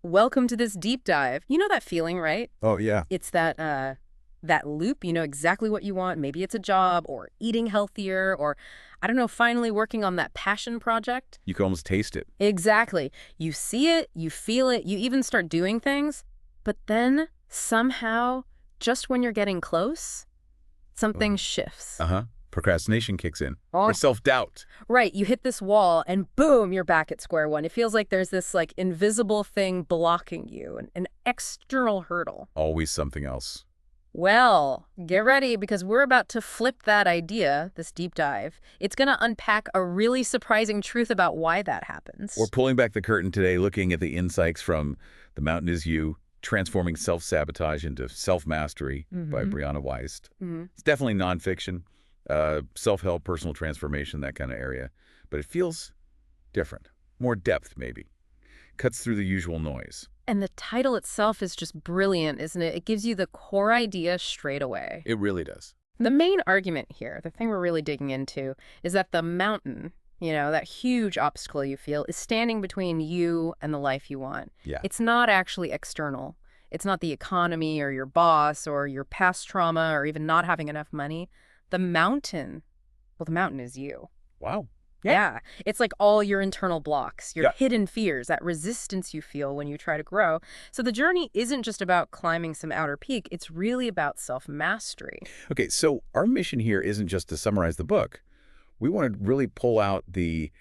Welcome to this deep dive. You know that feeling, right? Oh, yeah. It's that loop. You know exactly what you want. Maybe it's a job or eating healthier or I don't know, finally working on that passion project. You can almost taste it. Exactly. You see it, you feel it, you even start doing things, but then somehow, just when you're getting close, something shifts. Uh-huh. Procrastination kicks in. Oh, Or self-doubt. right, you hit this wall and boom, you're back at square one. It feels like there's this like invisible thing blocking you, an external hurdle. Always something else. Well, get ready because we're about to flip that idea, this deep dive. It's going to unpack a really surprising truth about why that happens. We're pulling back the curtain today, looking at the insights from The Mountain Is You, Transforming Self-Sabotage into Self-Mastery by Brianna Wiest. It's definitely nonfiction, self-help, personal transformation, that kind of area. But it feels different, more depth maybe. Cuts through the usual noise. And the title itself is just brilliant, isn't it? It gives you the core idea straight away. It really does. The main argument here, the thing we're really digging into, is that the mountain, that huge obstacle you feel, is standing between you and the life you want. Yeah. It's not actually external. It's not the economy or your boss or your past trauma or even not having enough money. The mountain is you. Wow. Yeah. It's like all your internal blocks, your Yeah. hidden fears, that resistance you feel when you try to grow. So the journey isn't just about climbing some outer peak. It's really about self-mastery. Okay, so our mission here isn't just to summarize the book. We want to really pull out the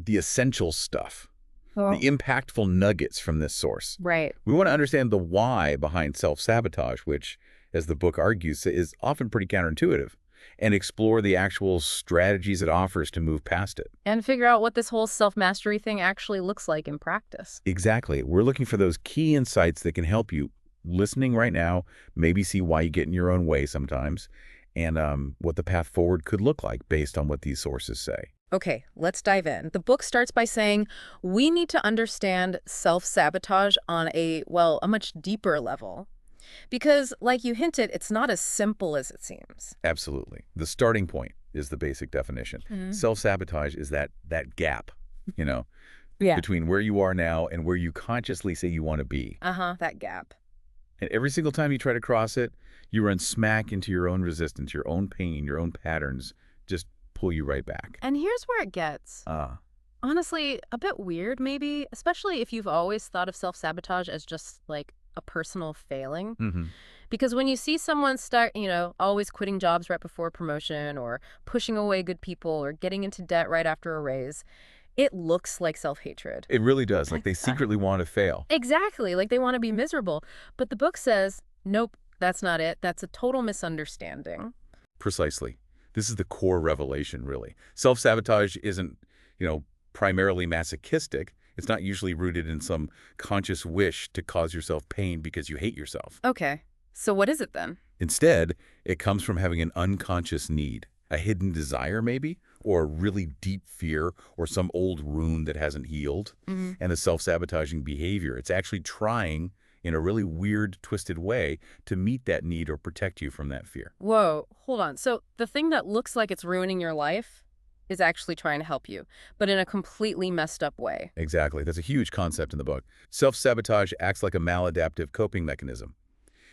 essential stuff, the impactful nuggets from this source. Right. We want to understand the why behind self-sabotage, which, as the book argues, is often pretty counterintuitive, and explore the actual strategies it offers to move past it. And figure out what this whole self-mastery thing actually looks like in practice. Exactly. We're looking for those key insights that can help you, listening right now, maybe see why you get in your own way sometimes, and what the path forward could look like based on what these sources say. Okay, let's dive in. The book starts by saying we need to understand self-sabotage on a much deeper level. Because, like you hinted, it's not as simple as it seems. Absolutely. The starting point is the basic definition. Self-sabotage is that gap, Yeah. between where you are now and where you consciously say you want to be. That gap. And every single time you try to cross it, you run smack into your own resistance, your own pain, your own patterns, just pull you right back. And here's where it gets, honestly, a bit weird maybe, especially if you've always thought of self-sabotage as just like a personal failing. Because when you see someone start, always quitting jobs right before promotion or pushing away good people or getting into debt right after a raise, it looks like self-hatred. It really does. Like they secretly want to fail. Exactly. Like they want to be miserable. But the book says, nope, that's not it. That's a total misunderstanding. Precisely. This is the core revelation, really. Self-sabotage isn't, primarily masochistic. It's not usually rooted in some conscious wish to cause yourself pain because you hate yourself. Okay. So what is it then? Instead, it comes from having an unconscious need, a hidden desire maybe, or a really deep fear, or some old wound that hasn't healed. And the self-sabotaging behavior, it's actually trying in a really weird, twisted way to meet that need or protect you from that fear. Whoa, hold on. So the thing that looks like it's ruining your life is actually trying to help you, but in a completely messed up way. Exactly. That's a huge concept in the book. Self-sabotage acts like a maladaptive coping mechanism.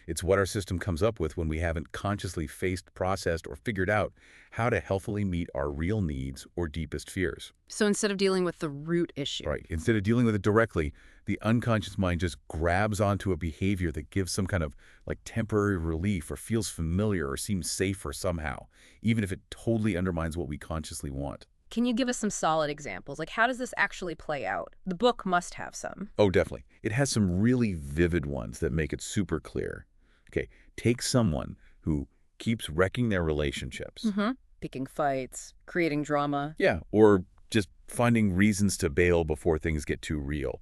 It's what our system comes up with when we haven't consciously faced, processed, or figured out how to healthily meet our real needs or deepest fears. So instead of dealing with the root issue. Right. Instead of dealing with it directly, the unconscious mind just grabs onto a behavior that gives some kind of like temporary relief or feels familiar or seems safer somehow, even if it totally undermines what we consciously want. Can you give us some solid examples? Like, how does this actually play out? The book must have some. Oh, definitely. It has some really vivid ones that make it super clear. Okay, take someone who keeps wrecking their relationships. Picking fights, creating drama. Yeah, or just finding reasons to bail before things get too real.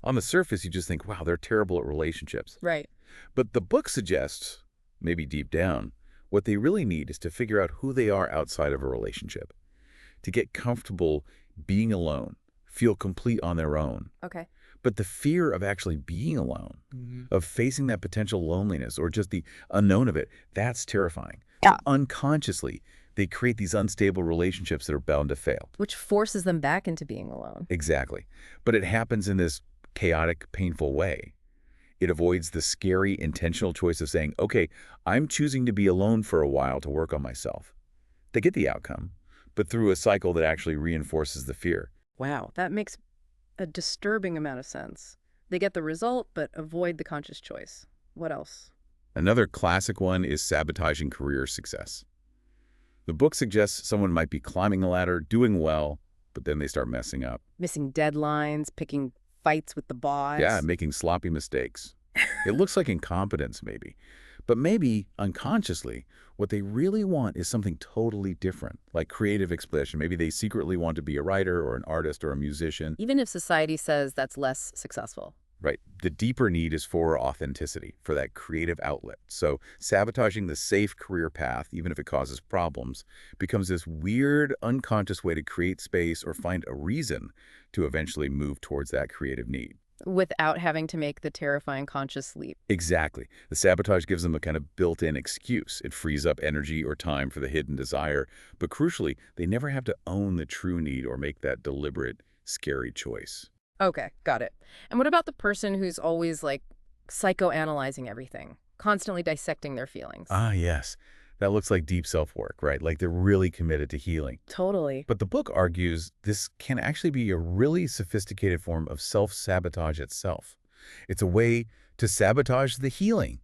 On the surface, you just think, wow, they're terrible at relationships. Right. But the book suggests, maybe deep down, what they really need is to figure out who they are outside of a relationship, to get comfortable being alone, feel complete on their own. Okay. But the fear of actually being alone, of facing that potential loneliness or just the unknown of it, that's terrifying. Yeah. So unconsciously, they create these unstable relationships that are bound to fail. Which forces them back into being alone. Exactly. But it happens in this chaotic, painful way. It avoids the scary, intentional choice of saying, okay, I'm choosing to be alone for a while to work on myself. They get the outcome, but through a cycle that actually reinforces the fear. Wow, that makes a disturbing amount of sense. They get the result, but avoid the conscious choice. What else? Another classic one is sabotaging career success. The book suggests someone might be climbing a ladder, doing well, but then they start messing up. Missing deadlines, picking fights with the boss. Yeah, making sloppy mistakes. It looks like incompetence, maybe. But maybe, unconsciously, what they really want is something totally different, like creative expression. Maybe they secretly want to be a writer or an artist or a musician. Even if society says that's less successful. Right. The deeper need is for authenticity, for that creative outlet. So sabotaging the safe career path, even if it causes problems, becomes this weird, unconscious way to create space or find a reason to eventually move towards that creative need. Without having to make the terrifying conscious leap. Exactly. The sabotage gives them a kind of built-in excuse. It frees up energy or time for the hidden desire. But crucially, they never have to own the true need or make that deliberate, scary choice. Okay, got it. And what about the person who's always, like, psychoanalyzing everything, constantly dissecting their feelings? Ah, yes. That looks like deep self-work, right? Like they're really committed to healing. Totally. But the book argues this can actually be a really sophisticated form of self-sabotage itself. It's a way to sabotage the healing.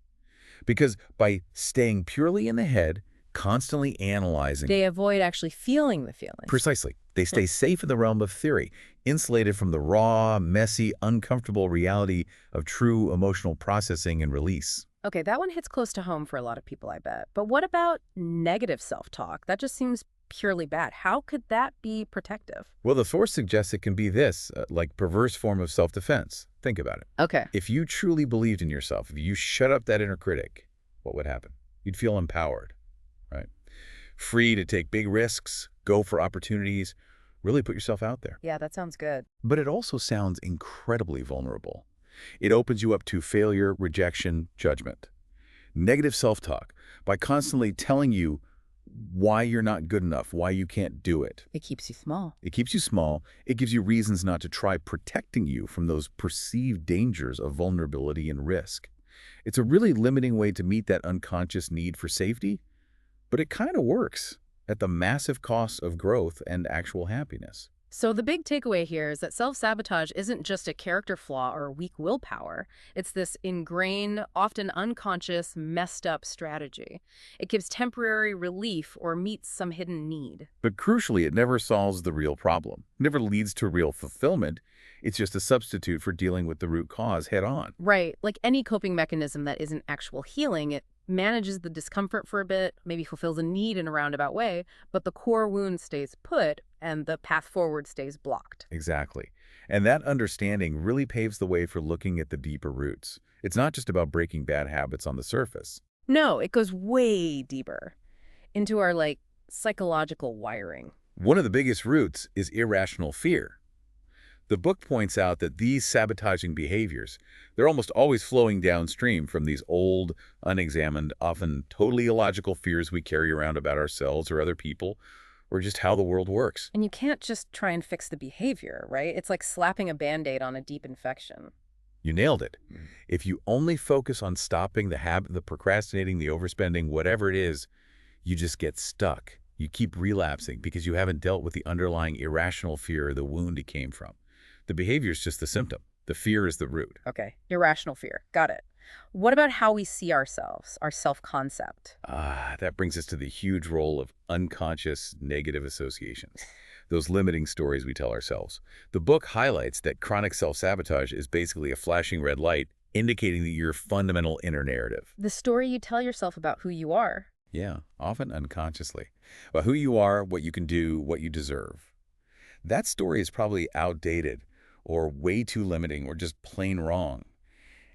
Because by staying purely in the head, constantly analyzing... They avoid actually feeling the feelings. Precisely. They stay safe in the realm of theory, insulated from the raw, messy, uncomfortable reality of true emotional processing and release. Okay, that one hits close to home for a lot of people, I bet. But what about negative self-talk? That just seems purely bad. How could that be protective? Well, the source suggests it can be this, like perverse form of self-defense. Think about it. Okay. If you truly believed in yourself, if you shut up that inner critic, what would happen? You'd feel empowered, right? Free to take big risks, go for opportunities, really put yourself out there. Yeah, that sounds good. But it also sounds incredibly vulnerable. It opens you up to failure, rejection, judgment. Negative self-talk, by constantly telling you why you're not good enough, why you can't do it. It keeps you small. It keeps you small. It gives you reasons not to try protecting you from those perceived dangers of vulnerability and risk. It's a really limiting way to meet that unconscious need for safety, but it kind of works at the massive cost of growth and actual happiness. So the big takeaway here is that self-sabotage isn't just a character flaw or weak willpower. It's this ingrained, often unconscious, messed up strategy. It gives temporary relief or meets some hidden need. But crucially, it never solves the real problem. It never leads to real fulfillment. It's just a substitute for dealing with the root cause head on. Right. Like any coping mechanism that isn't actual healing, it manages the discomfort for a bit, maybe fulfills a need in a roundabout way, but the core wound stays put and the path forward stays blocked. Exactly. And that understanding really paves the way for looking at the deeper roots. It's not just about breaking bad habits on the surface. No, it goes way deeper into our, like, psychological wiring. One of the biggest roots is irrational fear. The book points out that these sabotaging behaviors, they're almost always flowing downstream from these old, unexamined, often totally illogical fears we carry around about ourselves or other people, or just how the world works. And you can't just try and fix the behavior, right? It's like slapping a Band-Aid on a deep infection. You nailed it. If you only focus on stopping the habit, the procrastinating, the overspending, whatever it is, you just get stuck. You keep relapsing because you haven't dealt with the underlying irrational fear or the wound it came from. The behavior is just the symptom. The fear is the root. Okay, irrational fear. Got it. What about how we see ourselves, our self-concept? That brings us to the huge role of unconscious negative associations, those limiting stories we tell ourselves. The book highlights that chronic self-sabotage is basically a flashing red light indicating that your fundamental inner narrative. The story you tell yourself about who you are. Yeah, often unconsciously. About who you are, what you can do, what you deserve. That story is probably outdated or way too limiting or just plain wrong.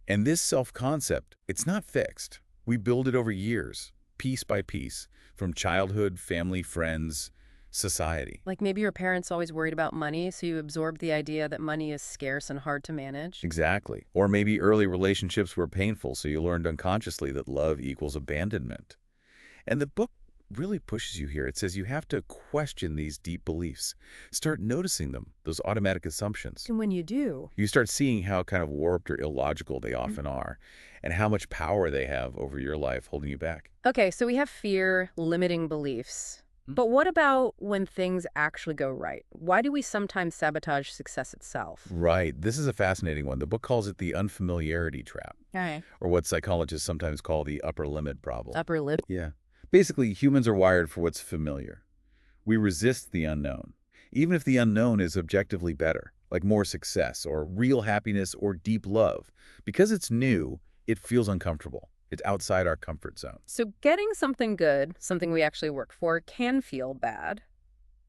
And this self-concept, it's not fixed. We build it over years, piece by piece, from childhood, family, friends, society. Like maybe your parents always worried about money, so you absorbed the idea that money is scarce and hard to manage. Exactly. Or maybe early relationships were painful, so you learned unconsciously that love equals abandonment. And the book really pushes you here. It says you have to question these deep beliefs. Start noticing them, those automatic assumptions. And when you do, You start seeing how kind of warped or illogical they often are, and how much power they have over your life holding you back. Okay, so we have fear, limiting beliefs. But what about when things actually go right? Why do we sometimes sabotage success itself? Right. This is a fascinating one. The book calls it the unfamiliarity trap, Okay. or what psychologists sometimes call the upper limit problem. Upper lip. Yeah. Basically, humans are wired for what's familiar. We resist the unknown, even if the unknown is objectively better, like more success or real happiness or deep love. Because it's new, it feels uncomfortable. It's outside our comfort zone. So getting something good, something we actually work for, can feel bad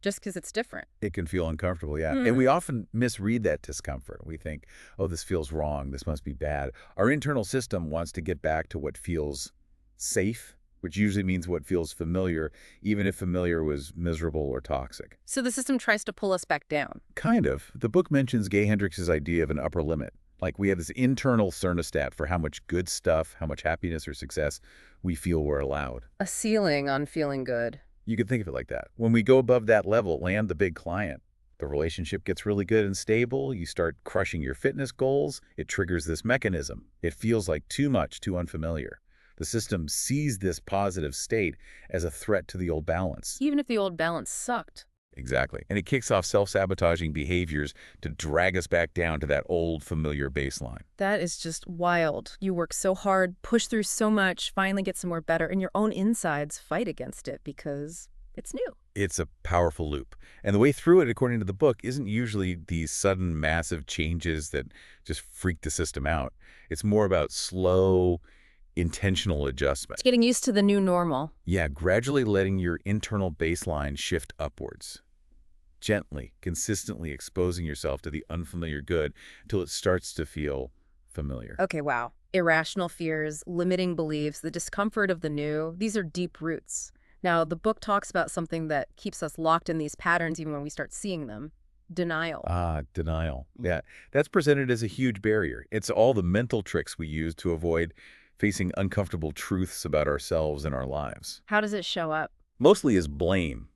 just because it's different. It can feel uncomfortable, yeah. And we often misread that discomfort. We think, oh, this feels wrong. This must be bad. Our internal system wants to get back to what feels safe, which usually means what feels familiar, even if familiar was miserable or toxic. So the system tries to pull us back down. Kind of. The book mentions Gay Hendricks' idea of an upper limit. Like we have this internal thermostat for how much good stuff, how much happiness or success we feel we're allowed. A ceiling on feeling good. You could think of it like that. When we go above that level, land the big client, the relationship gets really good and stable. You start crushing your fitness goals. It triggers this mechanism. It feels like too much, too unfamiliar. The system sees this positive state as a threat to the old balance. Even if the old balance sucked. Exactly. And it kicks off self-sabotaging behaviors to drag us back down to that old familiar baseline. That is just wild. You work so hard, push through so much, finally get somewhere better, and your own insides fight against it because it's new. It's a powerful loop. And the way through it, according to the book, isn't usually these sudden, massive changes that just freak the system out. It's more about slow, intentional adjustment. It's getting used to the new normal. Yeah, gradually letting your internal baseline shift upwards. Gently, consistently exposing yourself to the unfamiliar good until it starts to feel familiar. Okay, wow. Irrational fears, limiting beliefs, the discomfort of the new, these are deep roots. Now, the book talks about something that keeps us locked in these patterns even when we start seeing them. Denial. Denial. Yeah, that's presented as a huge barrier. It's all the mental tricks we use to avoid facing uncomfortable truths about ourselves and our lives. How does it show up? Mostly as blame.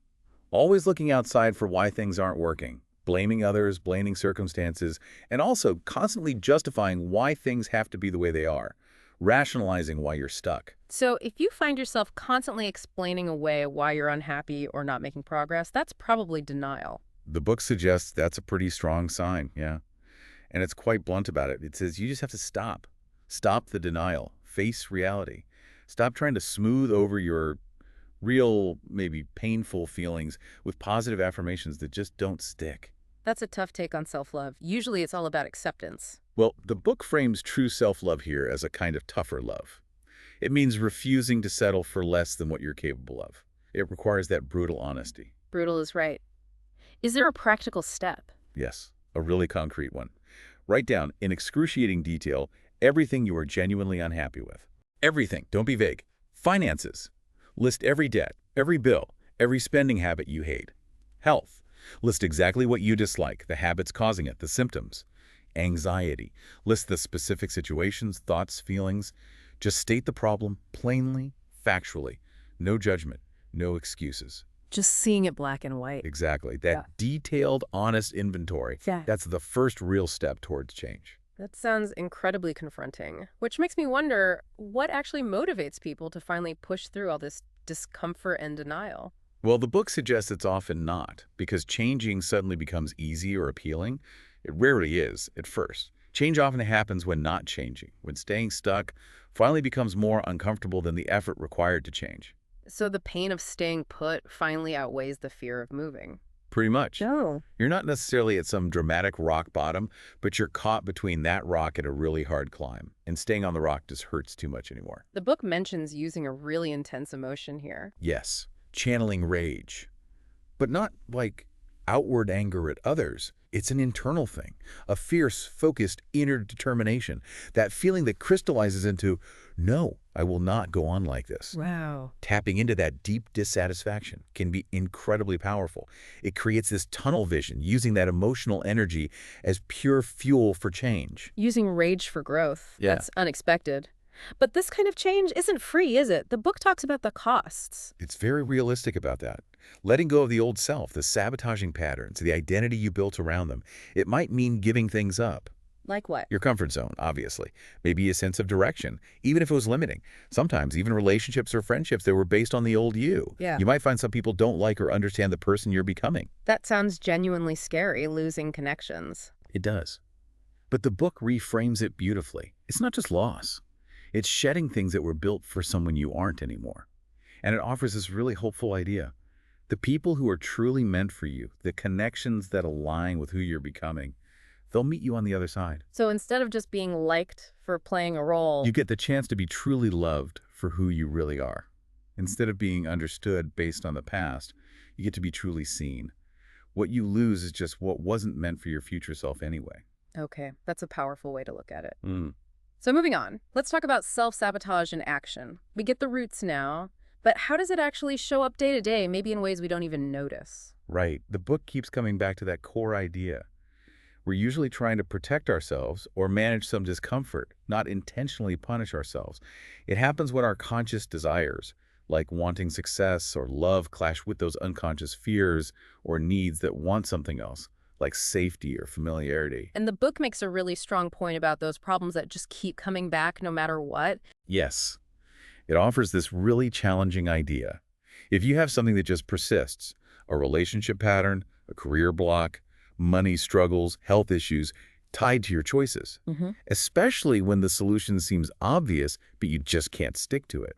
Always looking outside for why things aren't working. Blaming others, blaming circumstances, and also constantly justifying why things have to be the way they are. Rationalizing why you're stuck. So if you find yourself constantly explaining away why you're unhappy or not making progress, that's probably denial. The book suggests that's a pretty strong sign, yeah. And it's quite blunt about it. It says you just have to stop. Stop the denial. Face reality. Stop trying to smooth over your real, maybe painful feelings with positive affirmations that just don't stick. That's a tough take on self-love. Usually it's all about acceptance. Well, the book frames true self-love here as a kind of tougher love. It means refusing to settle for less than what you're capable of. It requires that brutal honesty. Brutal is right. Is there a practical step? Yes, a really concrete one. Write down, in excruciating detail, everything you are genuinely unhappy with. Everything. Don't be vague. Finances. List every debt, every bill, every spending habit you hate. Health. List exactly what you dislike, the habits causing it, the symptoms. Anxiety. List the specific situations, thoughts, feelings. Just state the problem plainly, factually. No judgment, no excuses. Just seeing it black and white. Exactly. That detailed, honest inventory. Yeah. That's the first real step towards change. That sounds incredibly confronting, which makes me wonder what actually motivates people to finally push through all this discomfort and denial. Well, the book suggests it's often not, because changing suddenly becomes easy or appealing. It rarely is at first. Change often happens when not changing, when staying stuck finally becomes more uncomfortable than the effort required to change. So the pain of staying put finally outweighs the fear of moving. Pretty much. Oh. You're not necessarily at some dramatic rock bottom, but you're caught between that rock and a really hard climb, and staying on the rock just hurts too much anymore. The book mentions using a really intense emotion here. Yes, channeling rage, but not like outward anger at others. It's an internal thing, a fierce, focused inner determination, that feeling that crystallizes into, no, I will not go on like this. Wow. Tapping into that deep dissatisfaction can be incredibly powerful. It creates this tunnel vision, using that emotional energy as pure fuel for change. Using rage for growth. Yeah. That's unexpected. But this kind of change isn't free, is it? The book talks about the costs. It's very realistic about that. Letting go of the old self, the sabotaging patterns, the identity you built around them, it might mean giving things up. Like what? Your comfort zone, obviously. Maybe a sense of direction, even if it was limiting. Sometimes even relationships or friendships that were based on the old you. Yeah. You might find some people don't like or understand the person you're becoming. That sounds genuinely scary, losing connections. It does. But the book reframes it beautifully. It's not just loss. It's shedding things that were built for someone you aren't anymore. And it offers this really hopeful idea. The people who are truly meant for you, the connections that align with who you're becoming, they'll meet you on the other side. So instead of just being liked for playing a role, You get the chance to be truly loved for who you really are. Instead of being understood based on the past, you get to be truly seen. What you lose is just what wasn't meant for your future self anyway. Okay, that's a powerful way to look at it. Mm. So moving on, let's talk about self-sabotage in action. We get the roots now, but how does it actually show up day to day, maybe in ways we don't even notice? Right. The book keeps coming back to that core idea. We're usually trying to protect ourselves or manage some discomfort, not intentionally punish ourselves. It happens when our conscious desires, like wanting success or love, clash with those unconscious fears or needs that want something else, like safety or familiarity. And the book makes a really strong point about those problems that just keep coming back no matter what. Yes, it offers this really challenging idea. If you have something that just persists, a relationship pattern, a career block, money struggles, health issues, tied to your choices, especially when the solution seems obvious, but you just can't stick to it.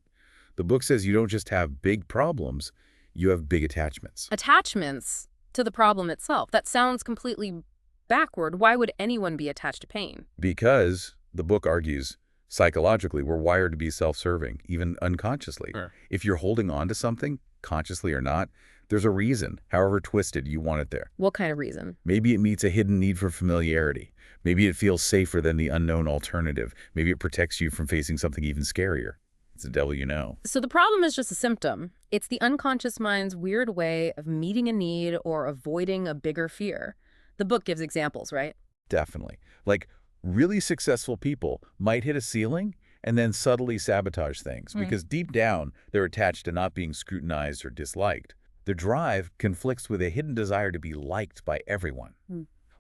The book says you don't just have big problems, you have big attachments. Attachments to the problem itself. That sounds completely backward. Why would anyone be attached to pain? Because, the book argues, psychologically, we're wired to be self-serving, even unconsciously. Sure. If you're holding on to something, consciously or not, there's a reason, however twisted, you want it there. What kind of reason? Maybe it meets a hidden need for familiarity. Maybe it feels safer than the unknown alternative. Maybe it protects you from facing something even scarier. It's the devil you know. So the problem is just a symptom. It's the unconscious mind's weird way of meeting a need or avoiding a bigger fear. The book gives examples, right? Definitely. Like, really successful people might hit a ceiling and then subtly sabotage things because deep down, they're attached to not being scrutinized or disliked. Their drive conflicts with a hidden desire to be liked by everyone.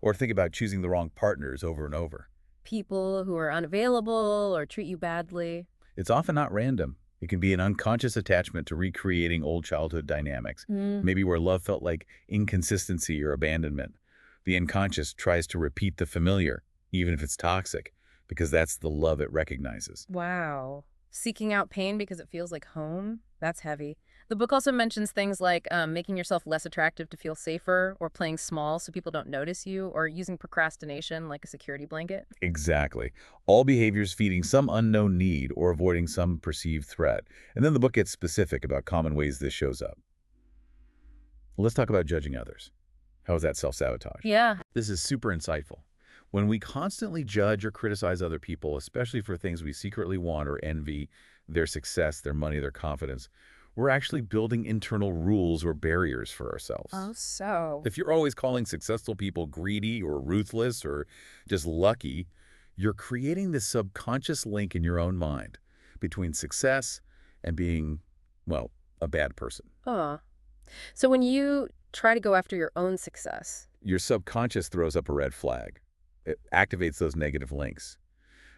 Or think about choosing the wrong partners over and over. People who are unavailable or treat you badly. It's often not random. It can be an unconscious attachment to recreating old childhood dynamics, maybe where love felt like inconsistency or abandonment. The unconscious tries to repeat the familiar, even if it's toxic, because that's the love it recognizes. Wow. Seeking out pain because it feels like home? That's heavy. The book also mentions things like making yourself less attractive to feel safer, or playing small so people don't notice you, or using procrastination like a security blanket. Exactly. All behaviors feeding some unknown need or avoiding some perceived threat. And then the book gets specific about common ways this shows up. Let's talk about judging others. How is that self-sabotage? Yeah. This is super insightful. When we constantly judge or criticize other people, especially for things we secretly want or envy, their success, their money, their confidence, we're actually building internal rules or barriers for ourselves. Oh, so. If you're always calling successful people greedy or ruthless or just lucky, you're creating this subconscious link in your own mind between success and being, well, a bad person. So when you try to go after your own success, Your subconscious throws up a red flag. It activates those negative links.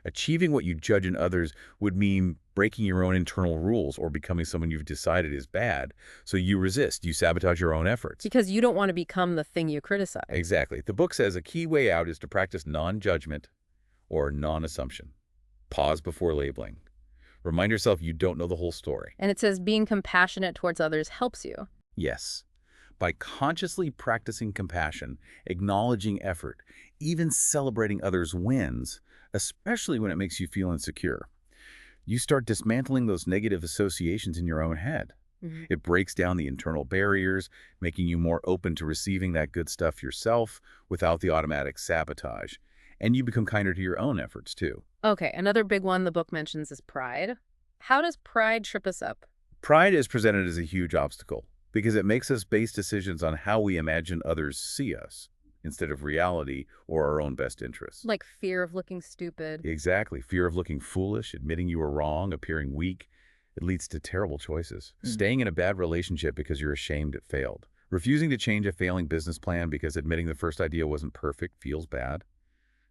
Achieving what you judge in others would mean breaking your own internal rules or becoming someone you've decided is bad. So you resist, you sabotage your own efforts. because you don't want to become the thing you criticize. Exactly. The book says a key way out is to practice non-judgment or non-assumption. Pause before labeling. Remind yourself you don't know the whole story. And it says being compassionate towards others helps you. Yes. By consciously practicing compassion, acknowledging effort, even celebrating others' wins, especially when it makes you feel insecure, you start dismantling those negative associations in your own head. It breaks down the internal barriers, making you more open to receiving that good stuff yourself without the automatic sabotage. And you become kinder to your own efforts, too. Okay, another big one the book mentions is pride. How does pride trip us up? Pride is presented as a huge obstacle because it makes us base decisions on how we imagine others see us. instead of reality or our own best interests. Like fear of looking stupid. Exactly. Fear of looking foolish, admitting you were wrong, appearing weak. It leads to terrible choices. Staying in a bad relationship because you're ashamed it failed. Refusing to change a failing business plan because admitting the first idea wasn't perfect feels bad.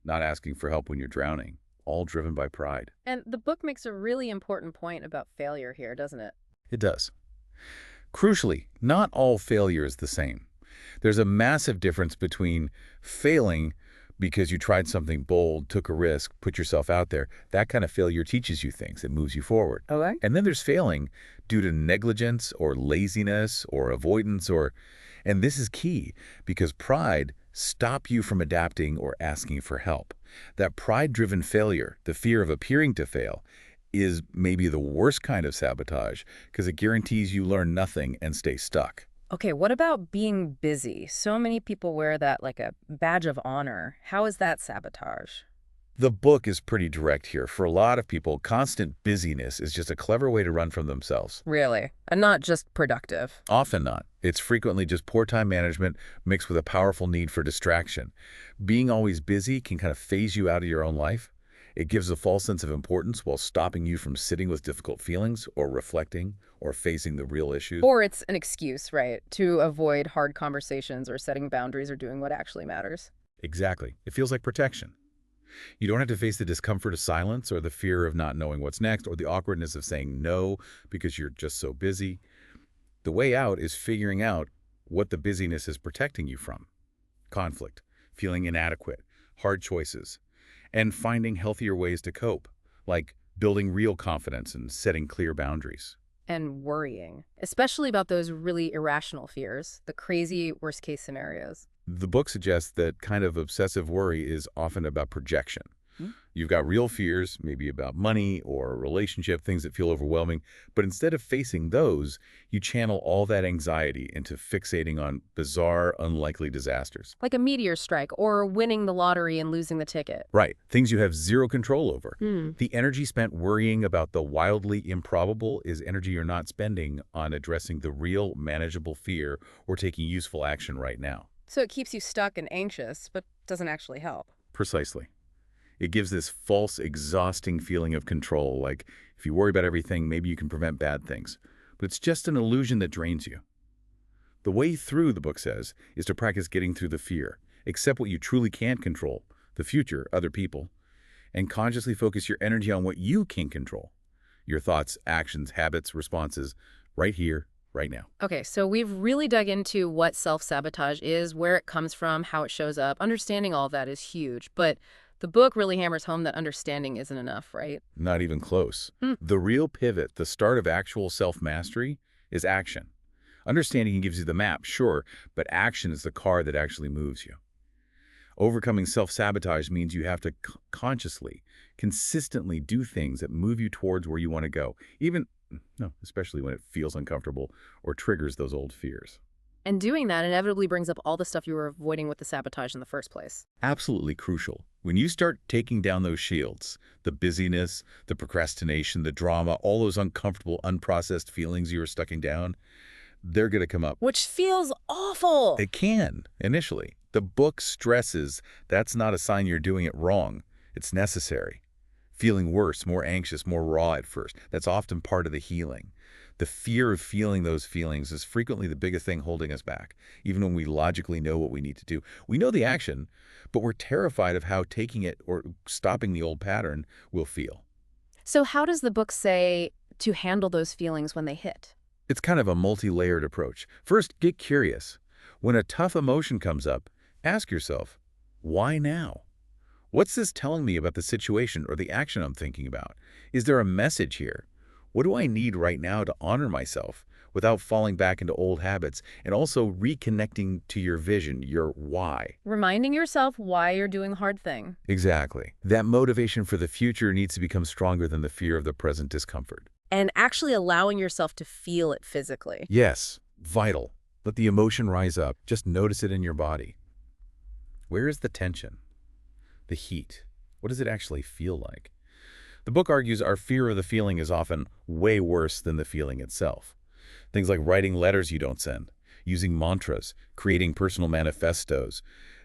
Not asking for help when you're drowning. All driven by pride. And the book makes a really important point about failure here, doesn't it? It does. Crucially, not all failure is the same. There's a massive difference between failing because you tried something bold, took a risk, put yourself out there. That kind of failure teaches you things. It moves you forward. Okay. And then there's failing due to negligence or laziness or avoidance and this is key because pride stops you from adapting or asking for help. That pride-driven failure, the fear of appearing to fail, is maybe the worst kind of sabotage because it guarantees you learn nothing and stay stuck. Okay, what about being busy? So many people wear that like a badge of honor. How is that sabotage? The book is pretty direct here. For a lot of people, constant busyness is just a clever way to run from themselves. Really? And not just productive. Often not. It's frequently just poor time management mixed with a powerful need for distraction. Being always busy can kind of phase you out of your own life. It gives a false sense of importance while stopping you from sitting with difficult feelings or reflecting or facing the real issues. Or it's an excuse, right, to avoid hard conversations or setting boundaries or doing what actually matters. Exactly. It feels like protection. You don't have to face the discomfort of silence or the fear of not knowing what's next or the awkwardness of saying no because you're just so busy. The way out is figuring out what the busyness is protecting you from. Conflict, feeling inadequate, hard choices, and finding healthier ways to cope, like building real confidence and setting clear boundaries. And worrying, especially about those really irrational fears, the crazy worst-case scenarios. The book suggests that kind of obsessive worry is often about projection. You've got real fears, maybe about money or a relationship, things that feel overwhelming, but instead of facing those, you channel all that anxiety into fixating on bizarre, unlikely disasters. Like a meteor strike or winning the lottery and losing the ticket. Right, things you have zero control over. Hmm. The energy spent worrying about the wildly improbable is energy you're not spending on addressing the real, manageable fear or taking useful action right now. So it keeps you stuck and anxious, but doesn't actually help. Precisely. It gives this false, exhausting feeling of control, like if you worry about everything, maybe you can prevent bad things. But it's just an illusion that drains you. The way through, the book says, is to practice getting through the fear, accept what you truly can't control, the future, other people, and consciously focus your energy on what you can control, your thoughts, actions, habits, responses, right here, right now. Okay, so we've really dug into what self-sabotage is, where it comes from, how it shows up. Understanding all of that is huge, but the book really hammers home that understanding isn't enough, right? Not even close. The real pivot, the start of actual self-mastery, is action. Understanding gives you the map, sure, but action is the car that actually moves you. Overcoming self-sabotage means you have to consciously, consistently do things that move you towards where you want to go, especially when it feels uncomfortable or triggers those old fears. And doing that inevitably brings up all the stuff you were avoiding with the sabotage in the first place. Absolutely crucial. When you start taking down those shields, the busyness, the procrastination, the drama, all those uncomfortable, unprocessed feelings you were stucking down, they're going to come up. Which feels awful. It can, initially. The book stresses that's not a sign you're doing it wrong. It's necessary. Feeling worse, more anxious, more raw at first, that's often part of the healing. The fear of feeling those feelings is frequently the biggest thing holding us back, even when we logically know what we need to do. We know the action, but we're terrified of how taking it or stopping the old pattern will feel. So how does the book say to handle those feelings when they hit? It's kind of a multi-layered approach. First, get curious. When a tough emotion comes up, ask yourself, why now? What's this telling me about the situation or the action I'm thinking about? Is there a message here? What do I need right now to honor myself without falling back into old habits and also reconnecting to your vision, your why? Reminding yourself why you're doing the hard thing. Exactly. That motivation for the future needs to become stronger than the fear of the present discomfort. And actually allowing yourself to feel it physically. Yes, vital. Let the emotion rise up. Just notice it in your body. Where is the tension? The heat? What does it actually feel like? The book argues our fear of the feeling is often way worse than the feeling itself. Things like writing letters you don't send, using mantras, creating personal manifestos.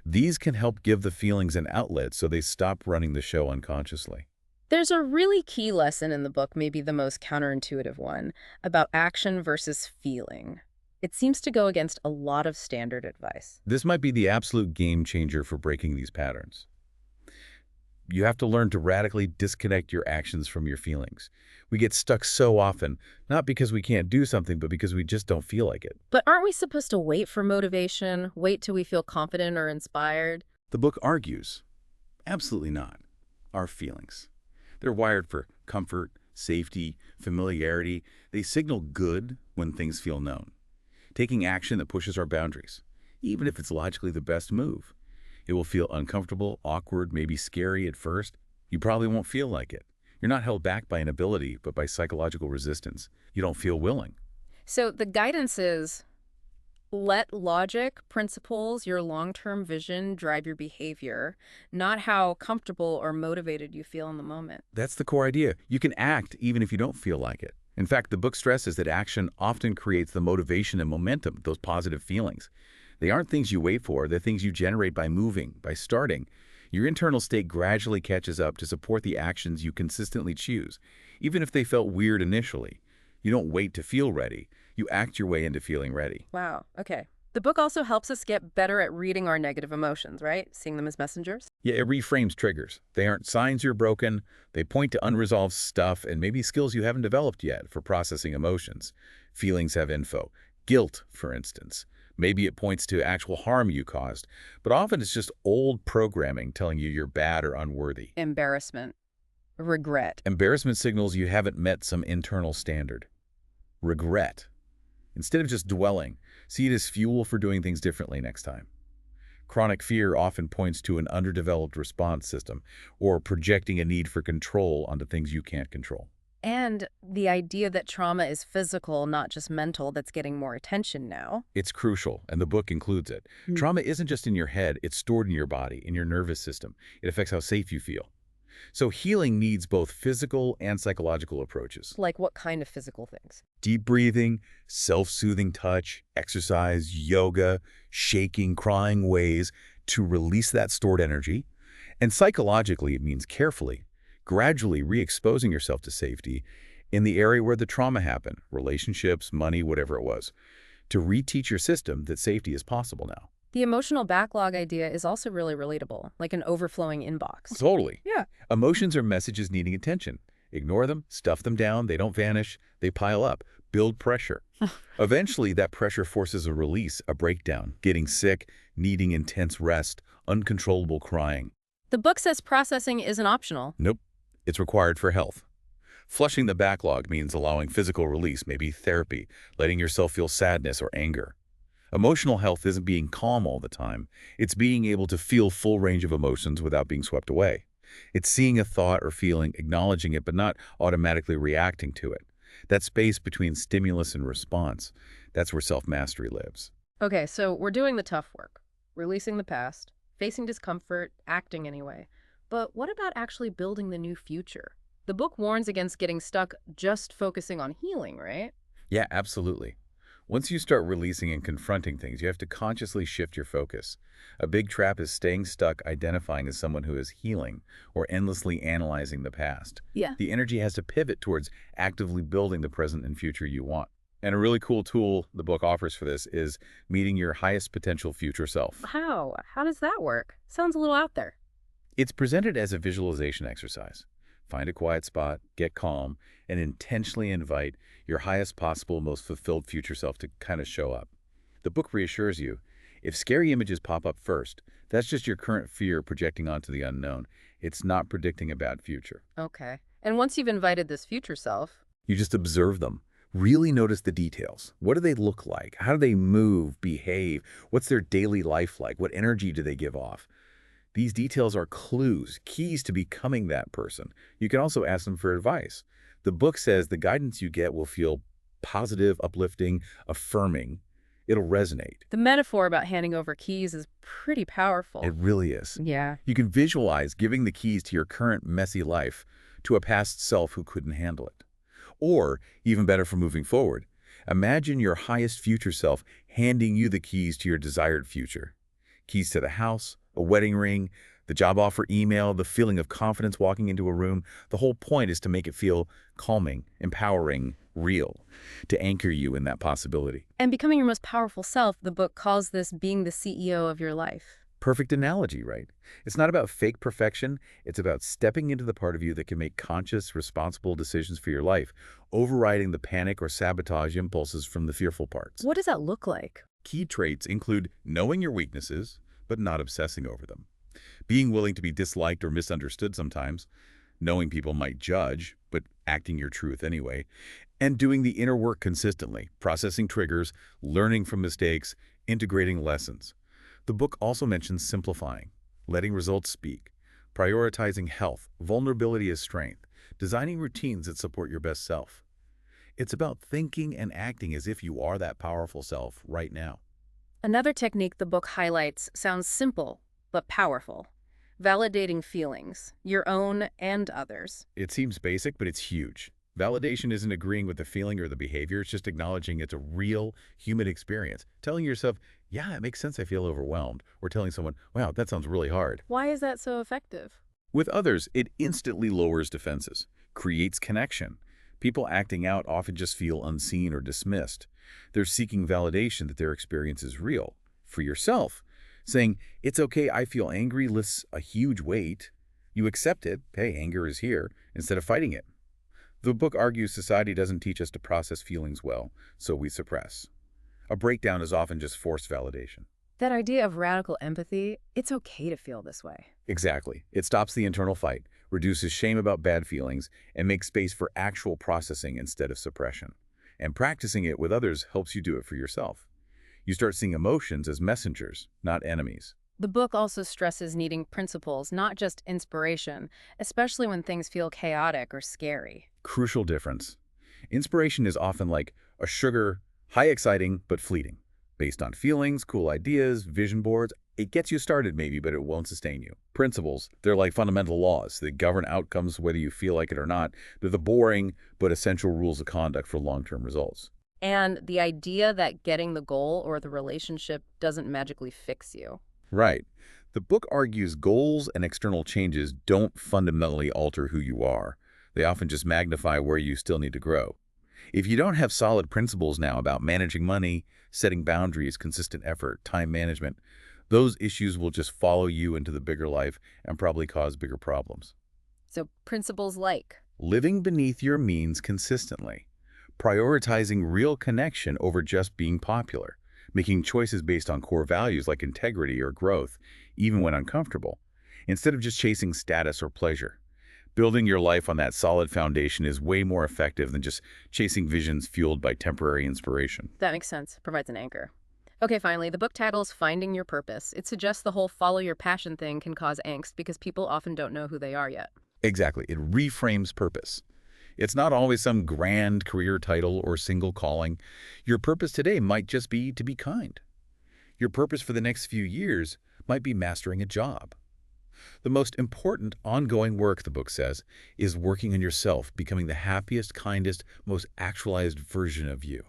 These can help give the feelings an outlet so they stop running the show unconsciously. There's a really key lesson in the book, maybe the most counterintuitive one, about action versus feeling. It seems to go against a lot of standard advice. This might be the absolute game changer for breaking these patterns. You have to learn to radically disconnect your actions from your feelings. We get stuck so often, not because we can't do something, but because we just don't feel like it. But aren't we supposed to wait for motivation, wait till we feel confident or inspired? The book argues, absolutely not. Our feelings. They're wired for comfort, safety, familiarity. They signal good when things feel known. Taking action that pushes our boundaries, even if it's logically the best move. It will feel uncomfortable, awkward, maybe scary at first. You probably won't feel like it. You're not held back by inability, but by psychological resistance. You don't feel willing. So the guidance is let logic, principles, your long-term vision drive your behavior, not how comfortable or motivated you feel in the moment. That's the core idea. You can act even if you don't feel like it. In fact, the book stresses that action often creates the motivation and momentum, those positive feelings. They aren't things you wait for, they're things you generate by moving, by starting. Your internal state gradually catches up to support the actions you consistently choose, even if they felt weird initially. You don't wait to feel ready. You act your way into feeling ready. Wow, okay. The book also helps us get better at reading our negative emotions, right? Seeing them as messengers? Yeah, it reframes triggers. They aren't signs you're broken. They point to unresolved stuff and maybe skills you haven't developed yet for processing emotions. Feelings have info. Guilt, for instance. Maybe it points to actual harm you caused, but often it's just old programming telling you you're bad or unworthy. Embarrassment. Regret. Embarrassment signals you haven't met some internal standard. Regret. Instead of just dwelling, see it as fuel for doing things differently next time. Chronic fear often points to an underdeveloped response system or projecting a need for control onto things you can't control. And the idea that trauma is physical, not just mental, that's getting more attention now. It's crucial, and the book includes it. Trauma isn't just in your head, it's stored in your body, in your nervous system. It affects how safe you feel. So healing needs both physical and psychological approaches. Like what kind of physical things? Deep breathing, self-soothing touch, exercise, yoga, shaking, crying ways to release that stored energy. And psychologically, it means carefully, gradually re-exposing yourself to safety in the area where the trauma happened, relationships, money, whatever it was, to reteach your system that safety is possible now. The emotional backlog idea is also really relatable, like an overflowing inbox. Totally. Yeah. Emotions are messages needing attention. Ignore them, stuff them down, they don't vanish, they pile up, build pressure. Eventually, that pressure forces a release, a breakdown, getting sick, needing intense rest, uncontrollable crying. The book says processing isn't optional. Nope. It's required for health. Flushing the backlog means allowing physical release, maybe therapy, letting yourself feel sadness or anger. Emotional health isn't being calm all the time. It's being able to feel full range of emotions without being swept away. It's seeing a thought or feeling, acknowledging it, but not automatically reacting to it. That space between stimulus and response, that's where self-mastery lives. Okay, so we're doing the tough work. Releasing the past, facing discomfort, acting anyway. But what about actually building the new future? The book warns against getting stuck just focusing on healing, right? Yeah, absolutely. Once you start releasing and confronting things, you have to consciously shift your focus. A big trap is staying stuck identifying as someone who is healing or endlessly analyzing the past. Yeah. The energy has to pivot towards actively building the present and future you want. And a really cool tool the book offers for this is meeting your highest potential future self. How? How does that work? Sounds a little out there. It's presented as a visualization exercise. Find a quiet spot, get calm, and intentionally invite your highest possible, most fulfilled future self to kind of show up. The book reassures you, if scary images pop up first, that's just your current fear projecting onto the unknown. It's not predicting a bad future. Okay. And once you've invited this future self, You just observe them. Really notice the details. What do they look like? How do they move, behave? What's their daily life like? What energy do they give off? These details are clues, keys to becoming that person. You can also ask them for advice. The book says the guidance you get will feel positive, uplifting, affirming. It'll resonate. the metaphor about handing over keys is pretty powerful. It really is. Yeah. You can visualize giving the keys to your current messy life to a past self who couldn't handle it. Or, even better for moving forward, Imagine your highest future self handing you the keys to your desired future. Keys to the house, a wedding ring, the job offer email, the feeling of confidence walking into a room. The whole point is to make it feel calming, empowering, real, to anchor you in that possibility. And becoming your most powerful self, the book calls this being the CEO of your life. Perfect analogy, right? It's not about fake perfection. It's about stepping into the part of you that can make conscious, responsible decisions for your life, overriding the panic or sabotage impulses from the fearful parts. What does that look like? Key traits include knowing your weaknesses, but not obsessing over them. Being willing to be disliked or misunderstood sometimes, knowing people might judge, but acting your truth anyway, and doing the inner work consistently, processing triggers, learning from mistakes, integrating lessons. The book also mentions simplifying, letting results speak, prioritizing health, vulnerability as strength, designing routines that support your best self. It's about thinking and acting as if you are that powerful self right now. Another technique the book highlights sounds simple, but powerful. Validating feelings, your own and others. It seems basic, but it's huge. Validation isn't agreeing with the feeling or the behavior, it's just acknowledging it's a real human experience. Telling yourself, yeah, it makes sense I feel overwhelmed, or telling someone, wow, that sounds really hard. Why is that so effective? With others, it instantly lowers defenses, creates connection. People acting out often just feel unseen or dismissed. They're seeking validation that their experience is real. For yourself, saying, it's okay, I feel angry lifts a huge weight. You accept it, hey, anger is here, instead of fighting it. The book argues society doesn't teach us to process feelings well, so we suppress. A breakdown is often just forced validation. That idea of radical empathy, it's okay to feel this way. Exactly. It stops the internal fight, reduces shame about bad feelings, and makes space for actual processing instead of suppression. And practicing it with others helps you do it for yourself. You start seeing emotions as messengers, not enemies. The book also stresses needing principles, not just inspiration, especially when things feel chaotic or scary. Crucial difference. Inspiration is often like a sugar, high exciting, but fleeting. Based on feelings, cool ideas, vision boards, it gets you started maybe, but it won't sustain you. Principles, they're like fundamental laws that govern outcomes whether you feel like it or not. They're the boring but essential rules of conduct for long-term results. And the idea that getting the goal or the relationship doesn't magically fix you. Right. The book argues goals and external changes don't fundamentally alter who you are. They often just magnify where you still need to grow. If you don't have solid principles now about managing money, setting boundaries, consistent effort, time management, those issues will just follow you into the bigger life and probably cause bigger problems. So principles like Living beneath your means consistently, prioritizing real connection over just being popular, making choices based on core values like integrity or growth, even when uncomfortable, instead of just chasing status or pleasure. Building your life on that solid foundation is way more effective than just chasing visions fueled by temporary inspiration. That makes sense. Provides an anchor. Okay, finally, the book title's Finding Your Purpose. It suggests the whole follow your passion thing can cause angst because people often don't know who they are yet. Exactly. It reframes purpose. It's not always some grand career title or single calling. Your purpose today might just be to be kind. Your purpose for the next few years might be mastering a job. The most important ongoing work, the book says, is working on yourself, becoming the happiest, kindest, most actualized version of you.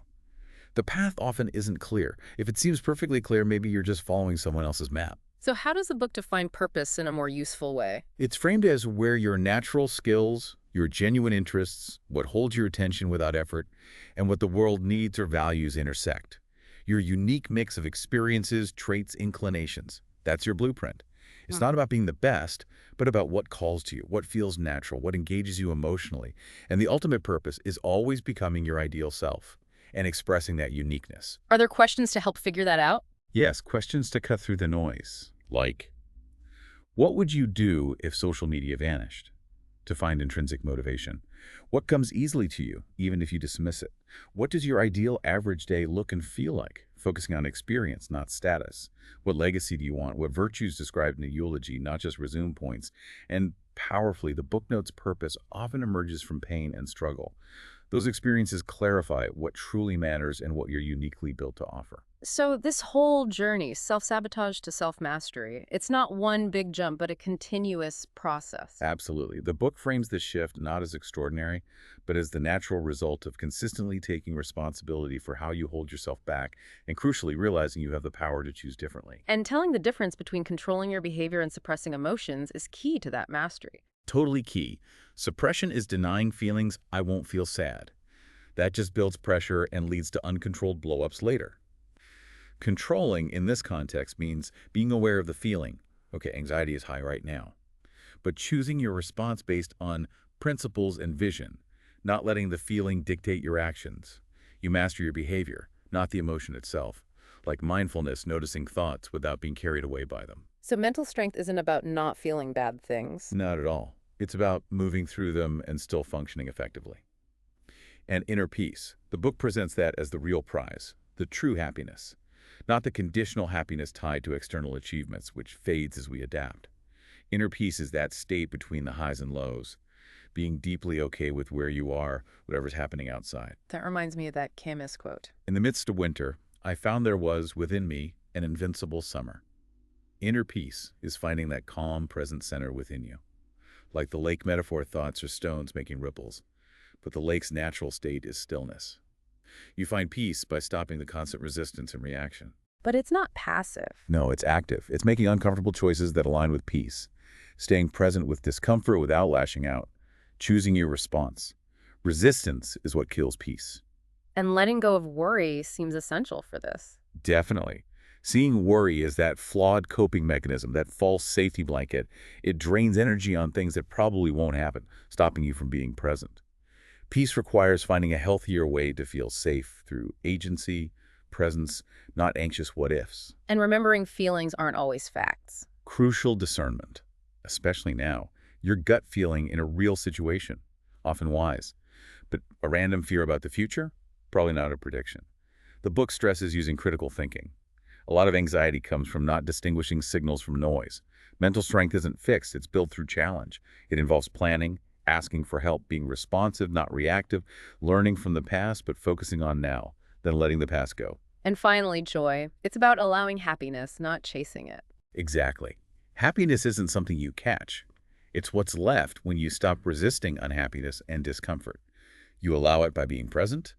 The path often isn't clear. If it seems perfectly clear, maybe you're just following someone else's map. So how does the book define purpose in a more useful way? It's framed as where your natural skills, your genuine interests, what holds your attention without effort, and what the world needs or values intersect. Your unique mix of experiences, traits, inclinations. That's your blueprint. It's not about being the best, but about what calls to you, what feels natural, what engages you emotionally. And the ultimate purpose is always becoming your ideal self and expressing that uniqueness. Are there questions to help figure that out? Yes, questions to cut through the noise. Like, what would you do if social media vanished? To find intrinsic motivation. What comes easily to you, even if you dismiss it? What does your ideal average day look and feel like? Focusing on experience, not status. What legacy do you want? What virtues described in a eulogy, not just resume points? And powerfully, the book notes purpose often emerges from pain and struggle. Those experiences clarify what truly matters and what you're uniquely built to offer. So this whole journey, self-sabotage to self-mastery, it's not one big jump, but a continuous process. Absolutely. The book frames this shift not as extraordinary, but as the natural result of consistently taking responsibility for how you hold yourself back and, crucially, realizing you have the power to choose differently. And telling the difference between controlling your behavior and suppressing emotions is key to that mastery. Totally key. Suppression is denying feelings "I won't feel sad." That just builds pressure and leads to uncontrolled blow-ups later. Controlling, in this context, means being aware of the feeling. Okay, anxiety is high right now. But choosing your response based on principles and vision, not letting the feeling dictate your actions. You master your behavior, not the emotion itself. Like mindfulness, noticing thoughts without being carried away by them. So mental strength isn't about not feeling bad things. Not at all. It's about moving through them and still functioning effectively. And inner peace. The book presents that as the real prize, the true happiness. Not the conditional happiness tied to external achievements, which fades as we adapt. Inner peace is that state between the highs and lows, being deeply okay with where you are, whatever's happening outside. That reminds me of that Camus quote. In the midst of winter, I found there was, within me, an invincible summer. Inner peace is finding that calm, present center within you. Like the lake metaphor, thoughts are stones making ripples, but the lake's natural state is stillness. You find peace by stopping the constant resistance and reaction. But it's not passive. No, it's active. It's making uncomfortable choices that align with peace, staying present with discomfort without lashing out, choosing your response. Resistance is what kills peace. And letting go of worry seems essential for this. Definitely. Seeing worry as that flawed coping mechanism, that false safety blanket, it drains energy on things that probably won't happen, stopping you from being present. Peace requires finding a healthier way to feel safe through agency, presence, not anxious what-ifs. And remembering feelings aren't always facts. Crucial discernment, especially now. Your gut feeling in a real situation, often wise. But a random fear about the future? Probably not a prediction. The book stresses using critical thinking. A lot of anxiety comes from not distinguishing signals from noise. Mental strength isn't fixed, it's built through challenge. It involves planning, asking for help, being responsive, not reactive, learning from the past but focusing on now, then letting the past go. And finally, joy. It's about allowing happiness, not chasing it. Exactly. Happiness isn't something you catch. It's what's left when you stop resisting unhappiness and discomfort. You allow it by being present,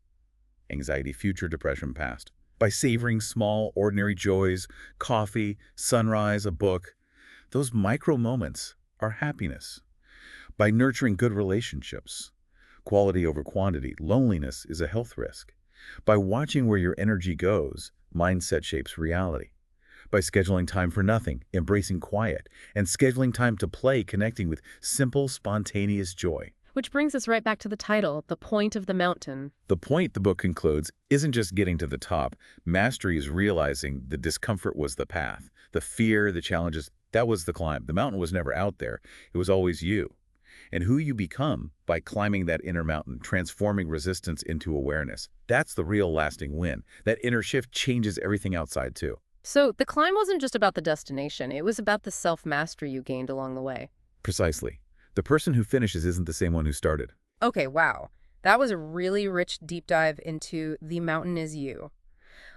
anxiety future, depression past. By savoring small, ordinary joys, coffee, sunrise, a book. Those micro moments are happiness. By nurturing good relationships, quality over quantity, loneliness is a health risk. By watching where your energy goes, mindset shapes reality. By scheduling time for nothing, embracing quiet, and scheduling time to play, connecting with simple, spontaneous joy. Which brings us right back to the title, The Point of the Mountain. The point, the book concludes, isn't just getting to the top. Mastery is realizing the discomfort was the path. The fear, the challenges, that was the climb. The mountain was never out there. It was always you. And who you become by climbing that inner mountain, transforming resistance into awareness. That's the real lasting win. That inner shift changes everything outside too. So the climb wasn't just about the destination. It was about the self-mastery you gained along the way. Precisely. The person who finishes isn't the same one who started. Okay, wow. That was a really rich deep dive into The Mountain Is You.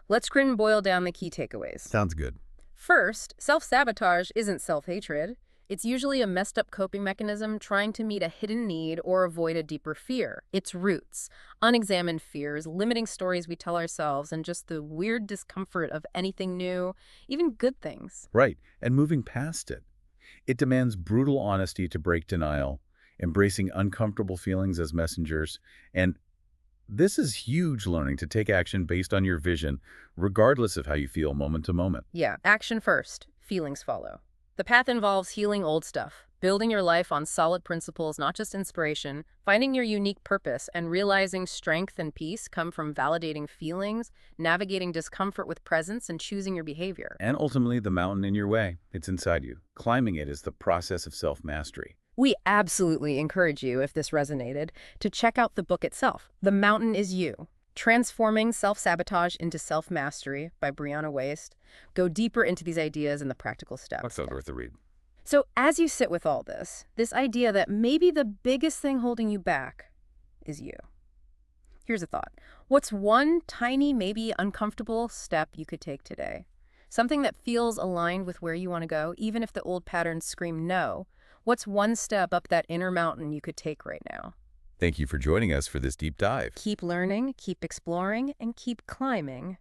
Let's grin and boil down the key takeaways. Sounds good. First, self-sabotage isn't self-hatred. It's usually a messed up coping mechanism trying to meet a hidden need or avoid a deeper fear. Its roots, unexamined fears, limiting stories we tell ourselves, and just the weird discomfort of anything new, even good things. Right, and moving past it. It demands brutal honesty to break denial, embracing uncomfortable feelings as messengers, and this is huge learning to take action based on your vision, regardless of how you feel moment to moment. Yeah, action first, feelings follow. The path involves healing old stuff, building your life on solid principles, not just inspiration, finding your unique purpose, and realizing strength and peace come from validating feelings, navigating discomfort with presence, and choosing your behavior. And ultimately, the mountain in your way. It's inside you. Climbing it is the process of self-mastery. We absolutely encourage you, if this resonated, to check out the book itself, The Mountain Is You. Transforming Self-Sabotage into Self-Mastery by Brianna Wiest. Go deeper into these ideas and the practical steps. That's worth a read. So as you sit with all this idea that maybe the biggest thing holding you back is you. Here's a thought. What's one tiny, maybe uncomfortable step you could take today? Something that feels aligned with where you want to go, even if the old patterns scream no. What's one step up that inner mountain you could take right now? Thank you for joining us for this deep dive. Keep learning, keep exploring, and keep climbing.